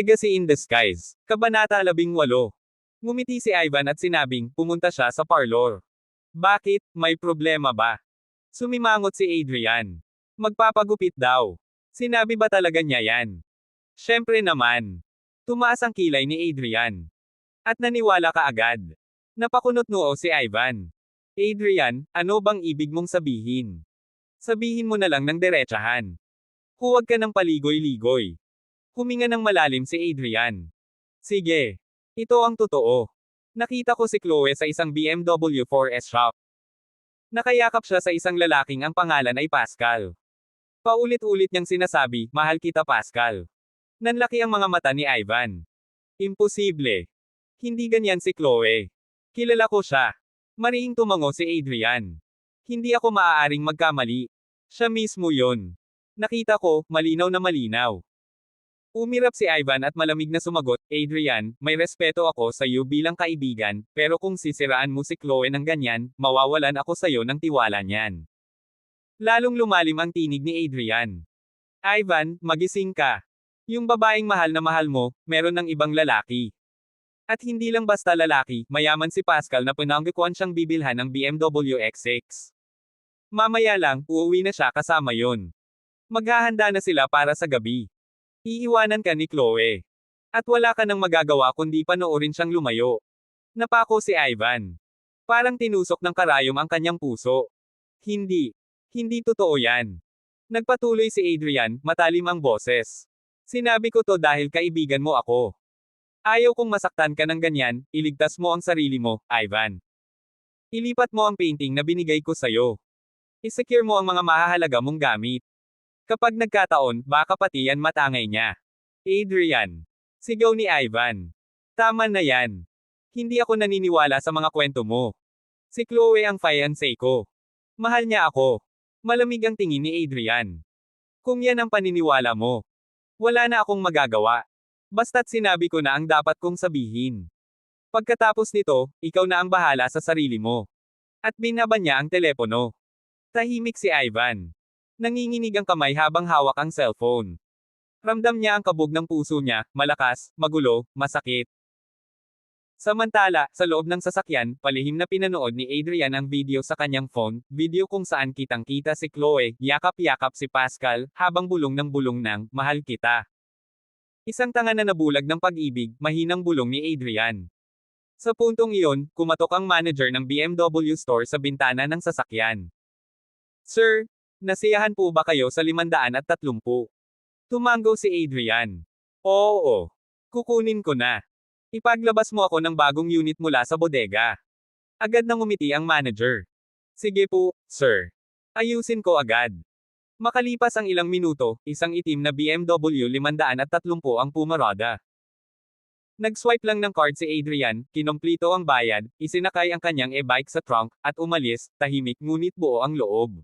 Legacy in Disguise, Kabanata 18. Ngumiti si Ivan at sinabing, pumunta siya sa parlor. Bakit, may problema ba? Sumimangot si Adrian. Magpapagupit daw. Sinabi ba talaga niya yan? Syempre naman. Tumaas ang kilay ni Adrian. At naniwala ka agad. Napakunot noo si Ivan. Adrian, ano bang ibig mong sabihin? Sabihin mo na lang ng diretsahan. Huwag ka ng paligoy-ligoy. Huminga ng malalim si Adrian. Sige. Ito ang totoo. Nakita ko si Chloe sa isang BMW 4S shop. Nakayakap siya sa isang lalaking ang pangalan ay Pascal. Paulit-ulit niyang sinasabi, mahal kita Pascal. Nanlaki ang mga mata ni Ivan. Imposible. Hindi ganyan si Chloe. Kilala ko siya. Mariing tumango si Adrian. Hindi ako maaaring magkamali. Siya mismo yon. Nakita ko, malinaw na malinaw. Umirap si Ivan at malamig na sumagot, Adrian, may respeto ako sa iyo bilang kaibigan, pero kung sisiraan mo si Chloe ng ganyan, mawawalan ako sa iyo ng tiwala niyan. Lalong lumalim ang tinig ni Adrian. Ivan, magising ka. Yung babaeng mahal na mahal mo, meron ng ibang lalaki. At hindi lang basta lalaki, mayaman si Pascal na pinanggakuan siyang bibilhan ng BMW X6. Mamaya lang, uuwi na siya kasama yon. Maghahanda na sila para sa gabi. Iiwanan ka ni Chloe. At wala ka nang magagawa kundi panoorin siyang lumayo. Napako si Ivan. Parang tinusok ng karayom ang kanyang puso. Hindi. Hindi totoo yan. Nagpatuloy si Adrian, matalim ang boses. Sinabi ko to dahil kaibigan mo ako. Ayaw kong masaktan ka ng ganyan, iligtas mo ang sarili mo, Ivan. Ilipat mo ang painting na binigay ko sa'yo. Isecure mo ang mga mahahalaga mong gamit. Kapag nagkataon, baka pati yan matangay niya. Adrian. Sigaw ni Ivan. Tama na yan. Hindi ako naniniwala sa mga kwento mo. Si Chloe ang fiancé ko. Mahal niya ako. Malamig ang tingin ni Adrian. Kung yan ang paniniwala mo, wala na akong magagawa. Basta't sinabi ko na ang dapat kong sabihin. Pagkatapos nito, ikaw na ang bahala sa sarili mo. At binaba niya ang telepono. Tahimik si Ivan. Nanginginig ang kamay habang hawak ang cellphone. Ramdam niya ang kabog ng puso niya, malakas, magulo, masakit. Samantala, sa loob ng sasakyan, palihim na pinanood ni Adrian ang video sa kanyang phone, video kung saan kitang-kita si Chloe, yakap-yakap si Pascal, habang bulong ng, mahal kita. Isang tanga na nabulag ng pag-ibig, mahinang bulong ni Adrian. Sa puntong iyon, kumatok ang manager ng BMW store sa bintana ng sasakyan. Sir, nasiyahan po ba kayo sa 530? Tumango si Adrian. Oo. Kukunin ko na. Ipaglabas mo ako ng bagong unit mula sa bodega. Agad nang umiti ang manager. Sige po, sir. Ayusin ko agad. Makalipas ang ilang minuto, isang itim na BMW 530 ang pumarada. Nag-swipe lang ng card si Adrian, kinomplito ang bayad, isinakay ang kanyang e-bike sa trunk, at umalis, tahimik ngunit buo ang loob.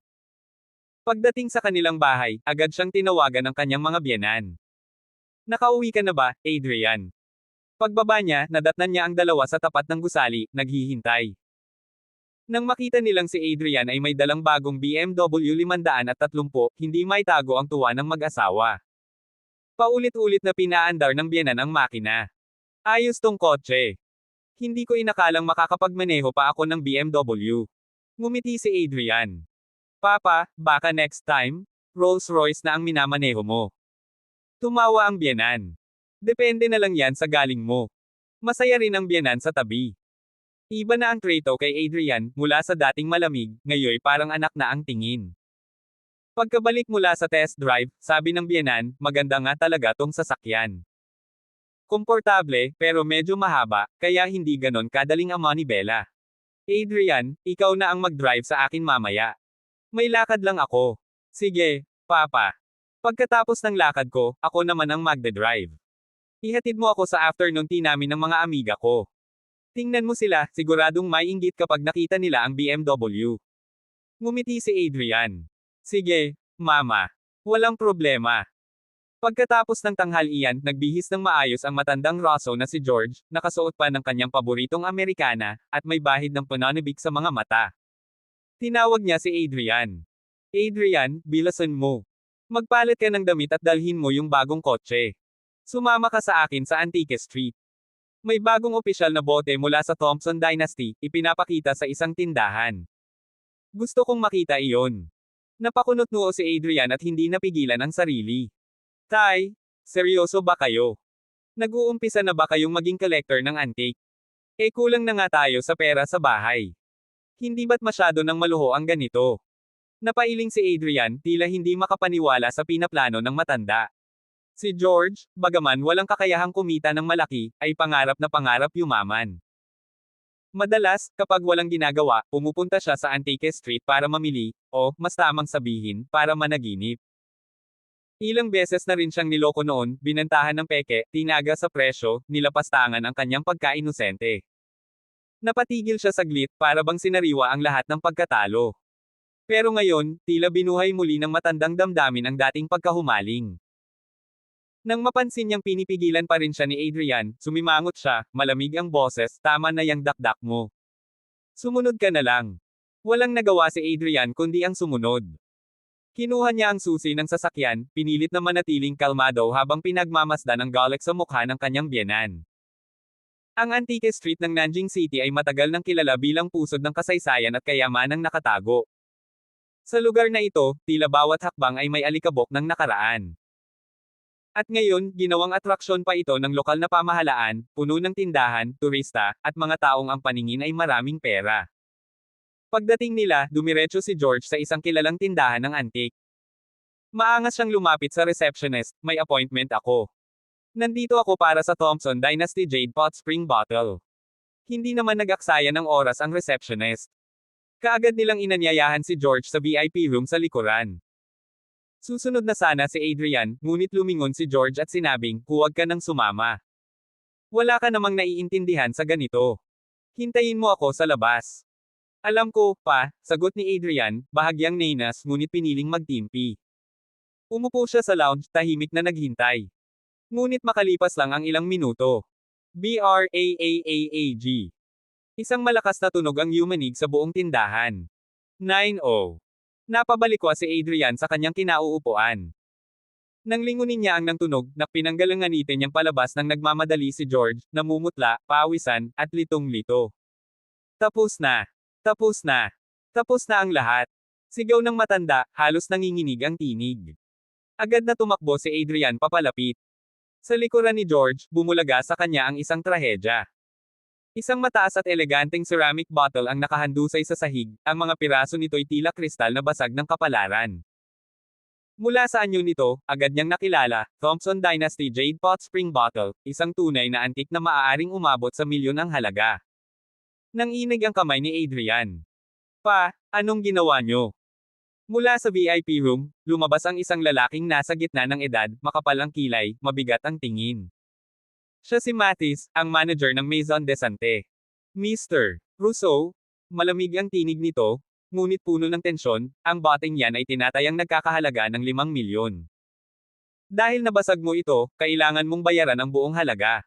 Pagdating sa kanilang bahay, agad siyang tinawagan ng kanyang mga biyenan. Nakauwi ka na ba, Adrian? Pagbaba niya, nadatnan niya ang dalawa sa tapat ng gusali, naghihintay. Nang makita nilang si Adrian ay may dalang bagong BMW 530, hindi maitago ang tuwa ng mag-asawa. Paulit-ulit na pinaandar ng biyenan ang makina. Ayos tong kotse. Hindi ko inakalang makakapagmaneho pa ako ng BMW. Ngumiti si Adrian. Papa, baka next time, Rolls-Royce na ang minamaneho mo. Tumawa ang biyenan. Depende na lang yan sa galing mo. Masaya rin ang biyenan sa tabi. Iba na ang treto kay Adrian, mula sa dating malamig, ngayon parang anak na ang tingin. Pagkabalik mula sa test drive, sabi ng biyenan, maganda nga talaga tong sasakyan. Komportable, pero medyo mahaba, kaya hindi ganon kadaling ang manibela. Adrian, ikaw na ang mag-drive sa akin mamaya. May lakad lang ako. Sige, Papa. Pagkatapos ng lakad ko, ako naman ang magde-drive. Ihatid mo ako sa afternoon tea namin ng mga amiga ko. Tingnan mo sila, siguradong may inggit kapag nakita nila ang BMW. Ngumiti si Adrian. Sige, Mama. Walang problema. Pagkatapos ng tanghalian, nagbihis ng maayos ang matandang Rosso na si George, nakasuot pa ng kanyang paboritong Amerikana, at may bahid ng pananabik sa mga mata. Tinawag niya si Adrian. Adrian, bilasan mo. Magpalit ka ng damit at dalhin mo yung bagong kotse. Sumama ka sa akin sa Antique Street. May bagong opisyal na bote mula sa Thompson Dynasty, ipinapakita sa isang tindahan. Gusto kong makita iyon. Napakunot noo si Adrian at hindi napigilan ang sarili. Tay, seryoso ba kayo? Nag-uumpisa na ba kayong maging collector ng antique? Kulang na nga tayo sa pera sa bahay. Hindi ba't masyado nang maluho ang ganito? Napailing si Adrian, tila hindi makapaniwala sa pinaplano ng matanda. Si George, bagaman walang kakayahang kumita ng malaki, ay pangarap na pangarap yumaman. Madalas, kapag walang ginagawa, pumupunta siya sa Antique Street para mamili, o, mas tamang sabihin, para managinip. Ilang beses na rin siyang niloko noon, binantahan ng peke, tinaga sa presyo, nilapastangan ang kanyang pagka-inosente. Napatigil siya saglit, para bang sinariwa ang lahat ng pagkatalo. Pero ngayon, tila binuhay muli ng matandang damdamin ang dating pagkahumaling. Nang mapansin niyang pinipigilan pa rin siya ni Adrian, sumimangot siya, malamig ang boses, tama na yang dakdak mo. Sumunod ka na lang. Walang nagawa si Adrian kundi ang sumunod. Kinuha niya ang susi ng sasakyan, pinilit na manatiling kalmado habang pinagmamasdan ang galit sa mukha ng kanyang biyenan. Ang Antique Street ng Nanjing City ay matagal nang kilala bilang pusod ng kasaysayan at kayamanang nakatago. Sa lugar na ito, tila bawat hakbang ay may alikabok ng nakaraan. At ngayon, ginawang atraksyon pa ito ng lokal na pamahalaan, puno ng tindahan, turista, at mga taong ang paningin ay maraming pera. Pagdating nila, dumiretso si George sa isang kilalang tindahan ng antique. Maangas siyang lumapit sa receptionist, may appointment ako. Nandito ako para sa Thompson Dynasty Jade Pot Spring Bottle. Hindi naman nag-aksaya ng oras ang receptionist. Kaagad nilang inanyayahan si George sa VIP room sa likuran. Susunod na sana si Adrian, ngunit lumingon si George at sinabing, huwag ka nang sumama. Wala ka namang naiintindihan sa ganito. Hintayin mo ako sa labas. Alam ko, pa, sagot ni Adrian, bahagyang nenas ngunit piniling magtimpi. Umupo siya sa lounge, tahimik na naghintay. Ngunit makalipas lang ang ilang minuto. BRAAAAG. Isang malakas na tunog ang yumanig sa buong tindahan. 9-0. Napabalikwa si Adrian sa kanyang kinauupuan. Nang lingunin niya ang nang tunog, na pinanggalanganitin niyang palabas nang nagmamadali si George, namumutla, pawisan, at litong-lito. Tapos na. Tapos na. Tapos na ang lahat. Sigaw ng matanda, halos nanginginig ang tinig. Agad na tumakbo si Adrian papalapit. Sa likuran ni George, bumulaga sa kanya ang isang trahedya. Isang mataas at eleganteng ceramic bottle ang nakahandusay sa sahig, ang mga piraso nito'y tila kristal na basag ng kapalaran. Mula sa anyo nito, agad niyang nakilala, Thompson Dynasty Jade Pot Spring Bottle, isang tunay na antik na maaaring umabot sa milyon ang halaga. Nanginig ang kamay ni Adrian. Pa, anong ginawa niyo? Mula sa VIP room, lumabas ang isang lalaking nasa gitna ng edad, makapal ang kilay, mabigat ang tingin. Siya si Mathis, ang manager ng Maison de Sante. Mr. Rousseau, malamig ang tinig nito, ngunit puno ng tensyon, ang boteng yan ay tinatayang nagkakahalaga ng 5 milyon. Dahil nabasag mo ito, kailangan mong bayaran ang buong halaga.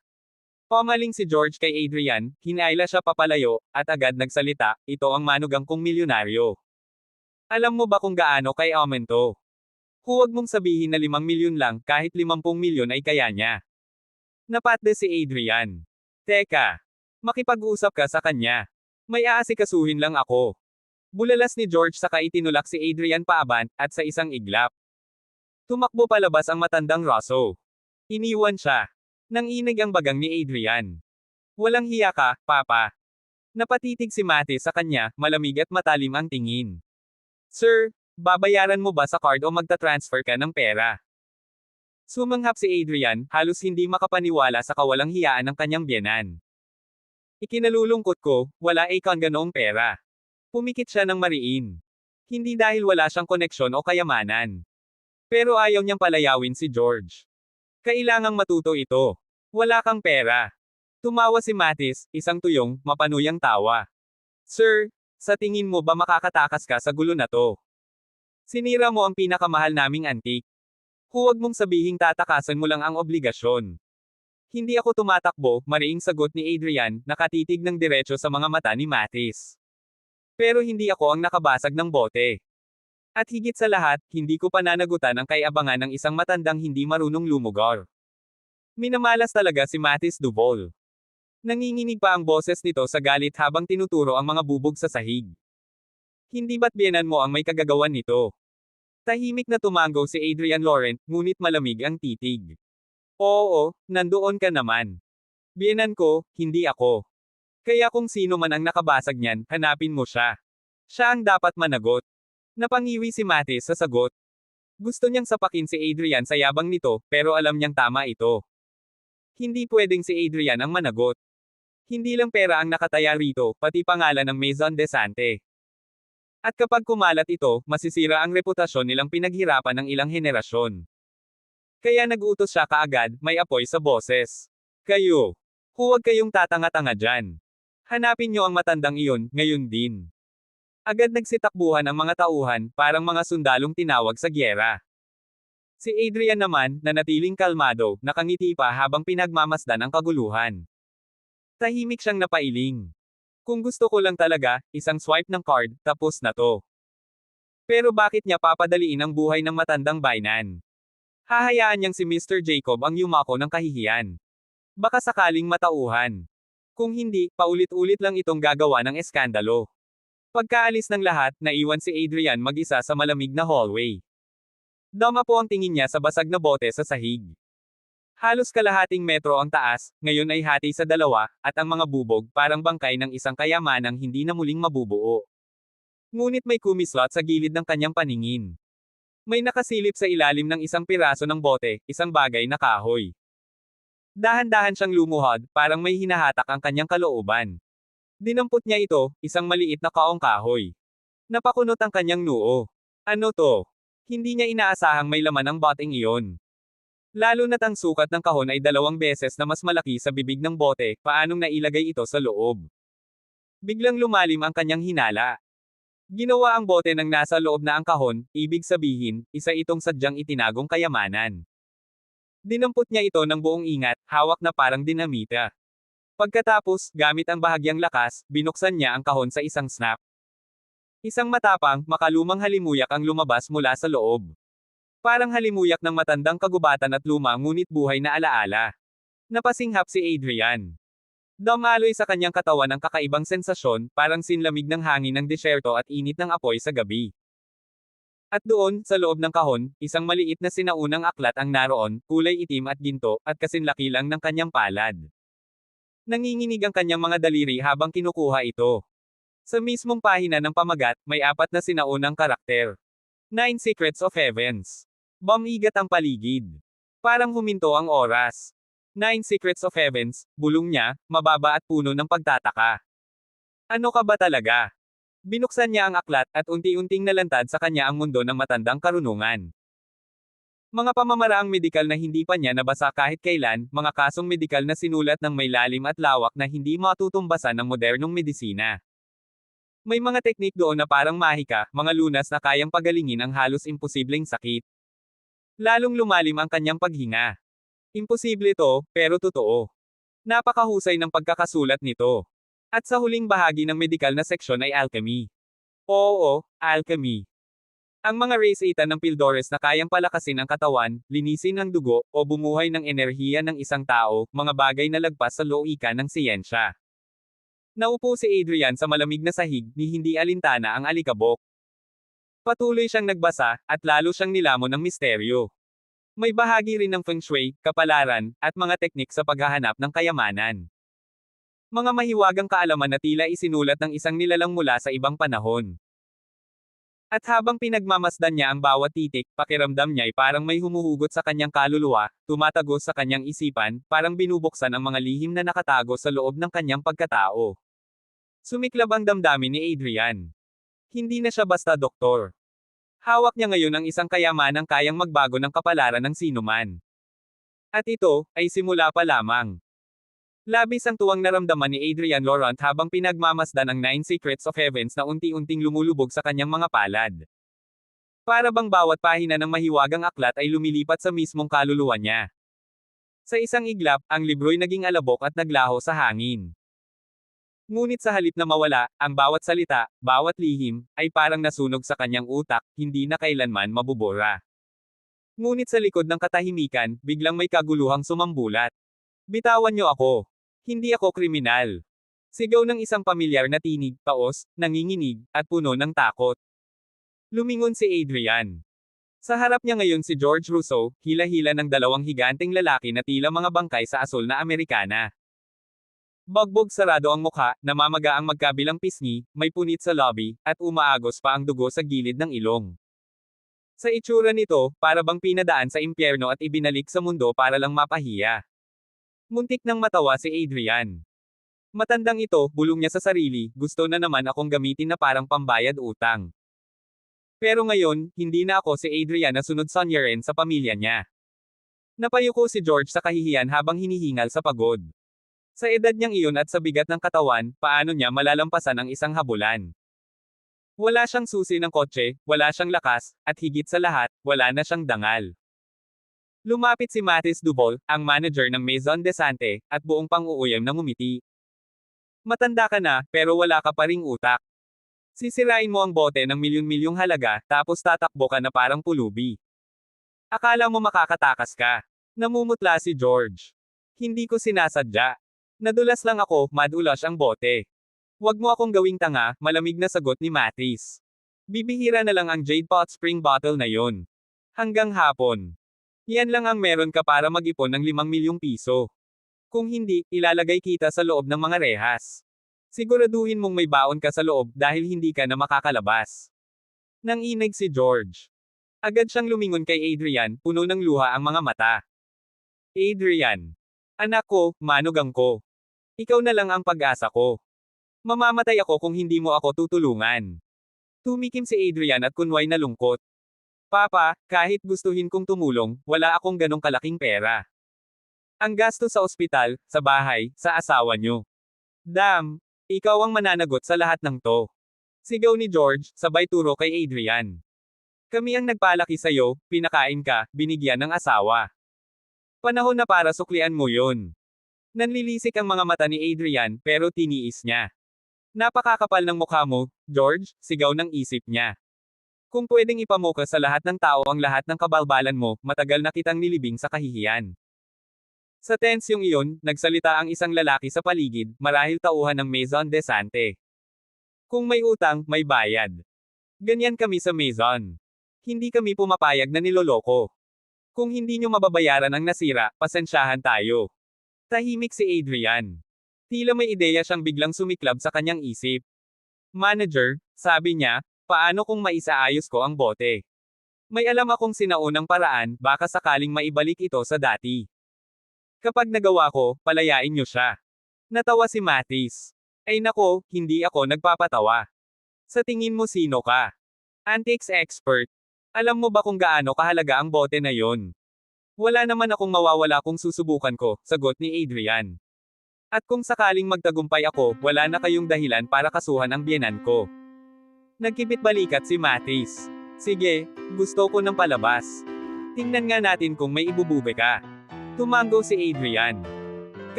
Pumaling si George kay Adrian, hinaila siya papalayo, at agad nagsalita, ito ang manugang kong milyonaryo. Alam mo ba kung gaano kay aumento? Huwag mong sabihin na 5 milyon lang, kahit 50 milyon ay kaya niya. Napatde si Adrian. Teka. Makipag-usap ka sa kanya. May aasikasuhin lang ako. Bulalas ni George saka itinulak si Adrian paaban, at sa isang iglap. Tumakbo palabas ang matandang Rosso. Iniwan siya. Nanginig ang bagang ni Adrian. Walang hiya ka, papa. Napatitig si Mathis sa kanya, malamig at matalim ang tingin. Sir, babayaran mo ba sa card o magta-transfer ka ng pera? Sumanghap si Adrian, halos hindi makapaniwala sa kawalang hiyaan ng kanyang biyenan. Ikinalulungkot ko, wala kang ganoong pera. Pumikit siya ng mariin. Hindi dahil wala siyang koneksyon o kayamanan. Pero ayaw niyang palayawin si George. Kailangang matuto ito. Wala kang pera. Tumawa si Mathis, isang tuyong, mapanuyang tawa. Sir, sa tingin mo ba makakatakas ka sa gulo na to? Sinira mo ang pinakamahal naming antique. Huwag mong sabihing tatakasan mo lang ang obligasyon. Hindi ako tumatakbo, mariing sagot ni Adrian, nakatitig ng diretso sa mga mata ni Mathis. Pero hindi ako ang nakabasag ng bote. At higit sa lahat, hindi ko pananagutan ang kaiabangan ng isang matandang hindi marunong lumugor. Minamalas talaga si Matis Duvol. Nanginginig pa ang boses nito sa galit habang tinuturo ang mga bubog sa sahig. Hindi ba't biyenan mo ang may kagagawan nito? Tahimik na tumango si Adrian Laurent, ngunit malamig ang titig. Oo, nandoon ka naman. Biyenan ko, hindi ako. Kaya kung sino man ang nakabasag niyan, hanapin mo siya. Siya ang dapat managot. Napangiwi si Matis sa sagot. Gusto niyang sapakin si Adrian sa yabang nito, pero alam niyang tama ito. Hindi pwedeng si Adrian ang managot. Hindi lang pera ang nakataya rito, pati pangalan ng Maison de Sante. At kapag kumalat ito, masisira ang reputasyon nilang pinaghirapan ng ilang henerasyon. Kaya nag-utos siya kaagad, may apoy sa boses. Kayo. Huwag kayong tatanga-tanga dyan. Hanapin niyo ang matandang iyon, ngayon din. Agad nagsitakbuhan ang mga tauhan, parang mga sundalong tinawag sa gyera. Si Adrian naman, nanatiling kalmado, nakangiti pa habang pinagmamasdan ang kaguluhan. Tahimik siyang napailing. Kung gusto ko lang talaga, isang swipe ng card, tapos na to. Pero bakit niya papadaliin ang buhay ng matandang baynan? Hahayaan niyang si Mr. Jacob ang yumako ng kahihiyan. Baka sakaling matauhan. Kung hindi, paulit-ulit lang itong gagawa ng eskandalo. Pagkaalis ng lahat, naiwan si Adrian mag-isa sa malamig na hallway. Dama po ang tingin niya sa basag na bote sa sahig. Halos kalahating metro ang taas, ngayon ay hati sa dalawa, at ang mga bubog parang bangkay ng isang kayamanang hindi na muling mabubuo. Ngunit may kumislot sa gilid ng kanyang paningin. May nakasilip sa ilalim ng isang piraso ng bote, isang bagay na kahoy. Dahan-dahan siyang lumuhod, parang may hinahatak ang kanyang kalooban. Dinampot niya ito, isang maliit na kaong kahoy. Napakunot ang kanyang noo. Ano to? Hindi niya inaasahang may laman ang boteng iyon. Lalo na't ang sukat ng kahon ay 2 beses na mas malaki sa bibig ng bote, paanong nailagay ito sa loob. Biglang lumalim ang kanyang hinala. Ginawa ang bote ng nasa loob na ang kahon, ibig sabihin, isa itong sadyang itinagong kayamanan. Dinampot niya ito ng buong ingat, hawak na parang dinamita. Pagkatapos, gamit ang bahagyang lakas, binuksan niya ang kahon sa isang snap. Isang matapang, makalumang halimuyak ang lumabas mula sa loob. Parang halimuyak ng matandang kagubatan at luma ngunit buhay na alaala. Napasinghap si Adrian. Dumaloy sa kanyang katawan ang kakaibang sensasyon, parang sinlamig ng hangin ng desyerto at init ng apoy sa gabi. At doon, sa loob ng kahon, isang maliit na sinaunang aklat ang naroon, kulay itim at ginto, at kasinlaki lang ng kanyang palad. Nanginginig ang kanyang mga daliri habang kinukuha ito. Sa mismong pahina ng pamagat, may 4 na sinaunang karakter. 9 Secrets of Heavens. Bumigat ang paligid. Parang huminto ang oras. 9 Secrets of Heavens, bulong niya, mababa at puno ng pagtataka. Ano ka ba talaga? Binuksan niya ang aklat at unti-unting nalantad sa kanya ang mundo ng matandang karunungan. Mga pamamaraang medikal na hindi pa niya nabasa kahit kailan, mga kasong medikal na sinulat ng may lalim at lawak na hindi matutumbasan ng modernong medisina. May mga teknik doon na parang mahika, mga lunas na kayang pagalingin ang halos imposibleng sakit. Lalong lumalim ang kanyang paghinga. Imposible to, pero totoo. Napakahusay ng pagkakasulat nito. At sa huling bahagi ng medikal na seksyon ay alchemy. Oo, alchemy. Ang mga reseta ng Pildores na kayang palakasin ang katawan, linisin ang dugo, o bumuhay ng enerhiya ng isang tao, mga bagay na lagpas sa loika ng siyensya. Naupo si Adrian sa malamig na sahig, ni hindi alintana ang alikabok. Patuloy siyang nagbasa, at lalo siyang nilamon ng misteryo. May bahagi rin ng feng shui, kapalaran, at mga teknik sa paghahanap ng kayamanan. Mga mahiwagang kaalaman na tila isinulat ng isang nilalang mula sa ibang panahon. At habang pinagmamasdan niya ang bawat titik, pakiramdam niya ay parang may humuhugot sa kanyang kaluluwa, tumatagos sa kanyang isipan, parang binubuksan ang mga lihim na nakatago sa loob ng kanyang pagkatao. Sumiklab ang damdamin ni Adrian. Hindi na siya basta doktor. Hawak niya ngayon ang isang kayamanang kayang magbago ng kapalaran ng sinuman. At ito, ay simula pa lamang. Labis ang tuwang naramdaman ni Adrian Laurent habang pinagmamasdan ang 9 Secrets of Heavens na unti-unting lumulubog sa kanyang mga palad. Para bang bawat pahina ng mahiwagang aklat ay lumilipat sa mismong kaluluwa niya. Sa isang iglap, ang libro'y naging alabok at naglaho sa hangin. Ngunit sa halip na mawala, ang bawat salita, bawat lihim, ay parang nasunog sa kanyang utak, hindi na kailanman mabubura. Ngunit sa likod ng katahimikan, biglang may kaguluhang sumambulat. Bitawan niyo ako. Hindi ako kriminal. Sigaw ng isang pamilyar na tinig, taos, nanginginig, at puno ng takot. Lumingon si Adrian. Sa harap niya ngayon si George Rousseau, hila-hila ng dalawang higanteng lalaki na tila mga bangkay sa asul na Amerikana. Bagbog sarado ang mukha, namamaga ang magkabilang pisngi, may punit sa lobby, at umaagos pa ang dugo sa gilid ng ilong. Sa itsura nito, para bang pinadaan sa impyerno at ibinalik sa mundo para lang mapahiya. Muntik nang matawa si Adrian. Matandang ito, bulong niya sa sarili, gusto na naman akong gamitin na parang pambayad utang. Pero ngayon, hindi na ako si Adrian na sunod sonyerin sa pamilya niya. Napayuko si George sa kahihiyan habang hinihingal sa pagod. Sa edad niyang iyon at sa bigat ng katawan, paano niya malalampasan ang isang habulan? Wala siyang susi ng kotse, wala siyang lakas, at higit sa lahat, wala na siyang dangal. Lumapit si Mathis Dubol, ang manager ng Maison Desante, at buong pang-uuyam na ngumiti. Matanda ka na, pero wala ka pa ring utak. Sisirain mo ang bote ng milyon-milyong halaga, tapos tatakbo ka na parang pulubi. Akala mo makakatakas ka. Namumutla si George. Hindi ko sinasadya. Nadulas lang ako, madulas ang bote. Huwag mo akong gawing tanga, malamig na sagot ni Mathis. Bibihira na lang ang Jade Pot Spring Bottle na yon. Hanggang hapon. Yan lang ang meron ka para mag-ipon ng 5 milyong piso. Kung hindi, ilalagay kita sa loob ng mga rehas. Siguraduhin mong may baon ka sa loob dahil hindi ka na makakalabas. Nanginig si George. Agad siyang lumingon kay Adrian, puno ng luha ang mga mata. Adrian. Anak ko, manugang ko. Ikaw na lang ang pag-asa ko. Mamamatay ako kung hindi mo ako tutulungan. Tumikim si Adrian at kunway na lungkot. Papa, kahit gustuhin kong tumulong, wala akong ganong kalaking pera. Ang gasto sa ospital, sa bahay, sa asawa nyo. Damn! Ikaw ang mananagot sa lahat ng to. Sigaw ni George, sabay turo kay Adrian. Kami ang nagpalaki sa'yo, pinakain ka, binigyan ng asawa. Panahon na para suklian mo yun. Nanlilisik ang mga mata ni Adrian, pero tiniis niya. Napakakapal ng mukha mo, George, sigaw ng isip niya. Kung pwedeng ipamuka sa lahat ng tao ang lahat ng kabalbalan mo, matagal na kitang nilibing sa kahihiyan. Sa tensyong iyon, nagsalita ang isang lalaki sa paligid, marahil tauhan ng Maison Desante. Kung may utang, may bayad. Ganyan kami sa Maison. Hindi kami pumapayag na niloloko. Kung hindi nyo mababayaran ang nasira, pasensyahan tayo. Tahimik si Adrian. Tila may ideya siyang biglang sumiklab sa kanyang isip. Manager, sabi niya, paano kung maisaayos ko ang bote? May alam akong sinaunang paraan, baka sakaling maibalik ito sa dati. Kapag nagawa ko, palayain niyo siya. Natawa si Mathis. Ay nako, hindi ako nagpapatawa. Sa tingin mo sino ka? Antiques expert. Alam mo ba kung gaano kahalaga ang bote na yon? Wala naman akong mawawala kung susubukan ko, sagot ni Adrian. At kung sakaling magtagumpay ako, wala na kayong dahilan para kasuhan ang biyenan ko. Nagkipit balikat si Mathis. Sige, gusto ko ng palabas. Tingnan nga natin kung may ibubube ka. Tumango si Adrian.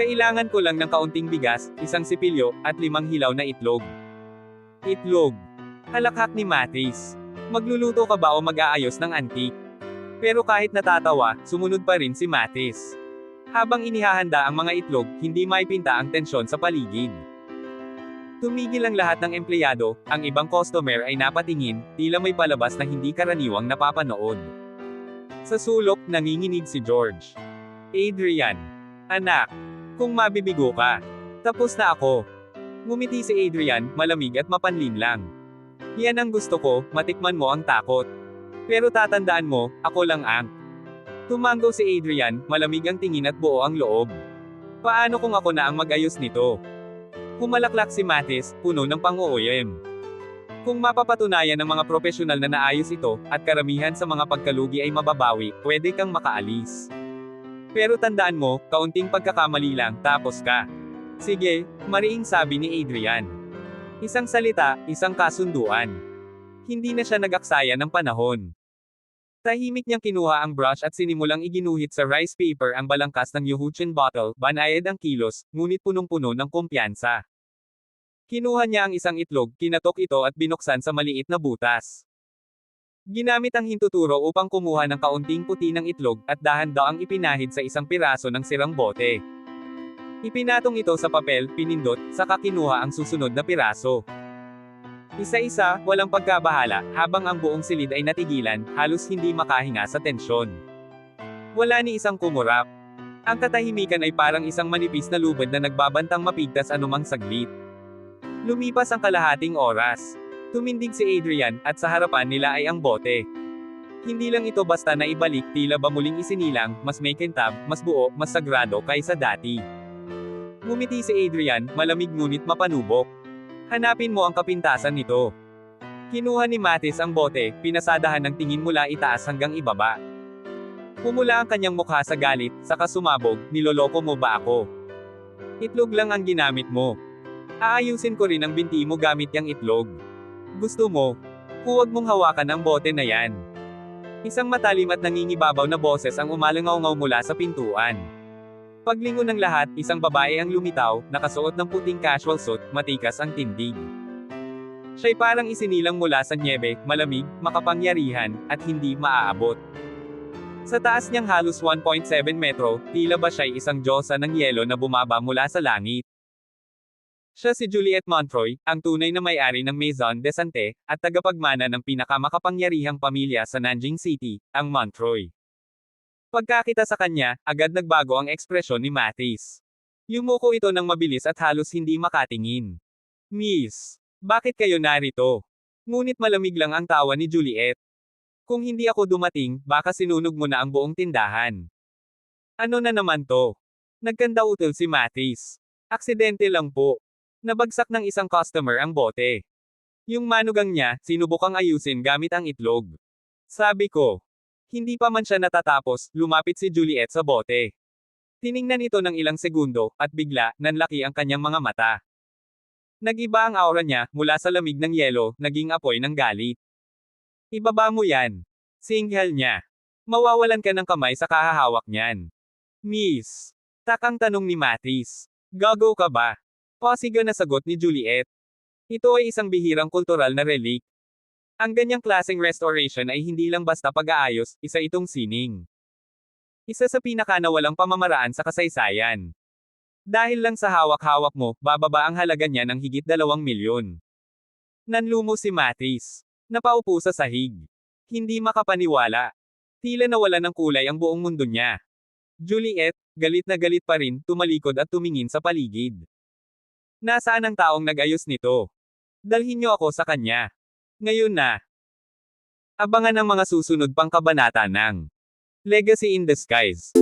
Kailangan ko lang ng kaunting bigas, isang sipilyo, at 5 hilaw na itlog. Itlog. Halakhak ni Mathis. Magluluto ka ba o mag-aayos ng antique? Pero kahit natatawa, sumunod pa rin si Mathis. Habang inihahanda ang mga itlog, hindi maipinta ang tensyon sa paligid. Tumigil ang lahat ng empleyado, ang ibang customer ay napatingin, tila may palabas na hindi karaniwang napapanood. Sa sulok, nanginginig si George. Adrian. Anak. Kung mabibigo ka. Tapos na ako. Ngumiti si Adrian, malamig at mapanlin lang. Yan ang gusto ko, matikman mo ang takot. Pero tatandaan mo, ako lang ang. Tumango si Adrian, malamig ang tingin at buo ang loob. Paano kung ako na ang mag-ayos nito? Humalaklak si Mathis, puno ng pang-uuyam. Kung mapapatunayan ng mga profesional na naayos ito, at karamihan sa mga pagkalugi ay mababawi, pwede kang makaalis. Pero tandaan mo, kaunting pagkakamali lang, tapos ka. Sige, mariing sabi ni Adrian. Isang salita, isang kasunduan. Hindi na siya nag-aksaya ng panahon. Tahimik niyang kinuha ang brush at sinimulang iginuhit sa rice paper ang balangkas ng Yuhuchin bottle, banayad ang kilos, ngunit punong-puno ng kumpiyansa. Kinuha niya ang isang itlog, kinatok ito at binuksan sa maliit na butas. Ginamit ang hintuturo upang kumuha ng kaunting puti ng itlog at dahan-daang ipinahid sa isang piraso ng sirang bote. Ipinatong ito sa papel, pinindot, saka kinuha ang susunod na piraso. Isa-isa, walang pagkabahala, habang ang buong silid ay natigilan, halos hindi makahinga sa tensyon. Wala ni isang kumurap. Ang katahimikan ay parang isang manipis na lubad na nagbabantang mapigtas anumang saglit. Lumipas ang kalahating oras. Tumindig si Adrian, at sa harapan nila ay ang bote. Hindi lang ito basta na ibalik, tila ba muling isinilang, mas may kintab, mas buo, mas sagrado kaysa dati. Ngumiti si Adrian, malamig ngunit mapanubok. Hanapin mo ang kapintasan nito. Kinuha ni Matis ang bote, pinasadahan ng tingin mula itaas hanggang ibaba. Pumula ang kanyang mukha sa galit, saka sumabog, niloloko mo ba ako? Itlog lang ang ginamit mo. Aayusin ko rin ang binti mo gamit yang itlog. Gusto mo? Huwag mong hawakan ang bote na yan. Isang matalim at nangingibabaw na boses ang umalangaw-ngaw mula sa pintuan. Paglingon ng lahat, isang babae ang lumitaw, nakasuot ng puting casual suit, matikas ang tindig. Siya'y parang isinilang mula sa nyebe, malamig, makapangyarihan, at hindi maaabot. Sa taas niyang halos 1.7 metro, tila ba siya'y isang diyosa ng yelo na bumaba mula sa langit. Siya si Juliet Montroy, ang tunay na may-ari ng Maison de Sante, at tagapagmana ng pinakamakapangyarihang pamilya sa Nanjing City, ang Montroy. Pagkakita sa kanya, agad nagbago ang ekspresyon ni Matis. Yumuko ito ng mabilis at halos hindi makatingin. Miss, bakit kayo narito? Ngunit malamig lang ang tawa ni Juliet. Kung hindi ako dumating, baka sinunog mo na ang buong tindahan. Ano na naman to? Nagkanda util si Matis. Aksidente lang po. Nabagsak ng isang customer ang bote. Yung manugang niya, sinubukang ayusin gamit ang itlog. Sabi ko. Hindi pa man siya natatapos, lumapit si Juliet sa bote. Tiningnan ito ng ilang segundo, at bigla, nanlaki ang kanyang mga mata. Nag-iba ang aura niya, mula sa lamig ng yelo, naging apoy ng galit. Ibaba mo yan. Singhal niya. Mawawalan ka ng kamay sa kahahawak niyan. Miss. Takang tanong ni Matis. Gago ka ba? Pasiga na sagot ni Juliet. Ito ay isang bihirang kultural na relic. Ang ganyang klaseng restoration ay hindi lang basta pag-aayos, isa itong sining. Isa sa pinakanawalang pamamaraan sa kasaysayan. Dahil lang sa hawak-hawak mo, bababa ang halaga niya ng higit 2 milyon. Nanlumo si Matis. Napaupo sa sahig. Hindi makapaniwala. Tila nawala ng kulay ang buong mundo niya. Juliet, galit na galit pa rin, tumalikod at tumingin sa paligid. Nasaan ang taong nag-ayos nito? Dalhin niyo ako sa kanya. Ngayon na. Abangan ang mga susunod pang kabanata ng Legacy in Disguise.